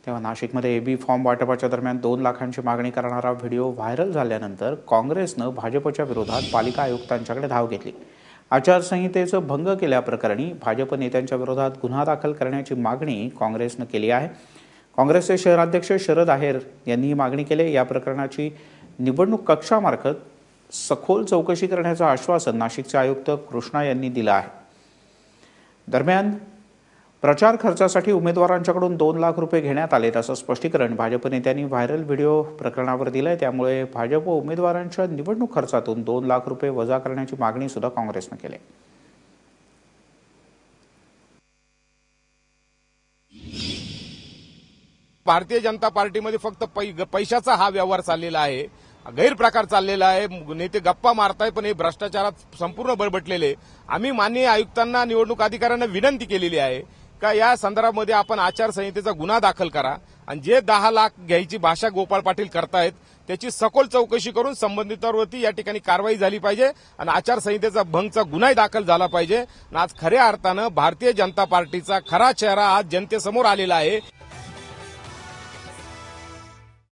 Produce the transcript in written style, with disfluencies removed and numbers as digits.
तेव्हा नाशिकमध्ये AB form वाटपाच्या दरम्यान 2 लाखांची मागणी करणारा व्हिडिओ व्हायरल झाल्यानंतर काँग्रेसनं भाजपच्या विरोधात पालिका आयुक्तांच्याकडे धाव घेतली। आचारसंहितेचं भंग केल्याप्रकरणी भाजप नेत्यांच्या विरोधात गुन्हा दाखल करण्याची मागणी काँग्रेसनं केली आहे। काँग्रेसचे शहराध्यक्ष शरद आहेर यांनी ही मागणी केली। या प्रकरणाची निवडणूक कक्षामार्फत सखोल चौकशी करण्याचं आश्वासन नाशिकचे आयुक्त कृष्णा यांनी दिलं आहे। दरम्यान प्रचार खर्चासाठी उमेदवारांच्याकडून 2 लाख रुपये घेण्यात आले असं स्पष्टीकरण भाजप नेत्यांनी व्हायरल व्हिडिओ प्रकरणावर दिलंय। त्यामुळे भाजप उमेदवारांच्या निवडणूक खर्चातून 2 लाख रुपये वजा करण्याची मागणी सुद्धा काँग्रेसने केली। भारतीय जनता पार्टीमध्ये फक्त पैशाचा हा व्यवहार चाललेला आहे, गैरप्रकार चाललेला आहे। नेते गप्पा मारताय पण हे भ्रष्टाचारात संपूर्ण बळबटलेले। आम्ही माननीय आयुक्तांना निवडणूक अधिकाऱ्यांना विनंती केलेली आहे का या संदर्भामध्ये आपण आचारसंहितेचा गुन्हा दाखल करा आणि जे 10 लाख घ्यायची भाषा गोपाळ पाटील करतायत त्याची सखोल चौकशी करून संबंधितांवरती या ठिकाणी कारवाई झाली पाहिजे आणि आचारसंहितेचा भंगचा गुन्हाही दाखल झाला पाहिजे। आज खऱ्या अर्थानं भारतीय जनता पार्टीचा खरा चेहरा आज जनतेसमोर आलेला आहे।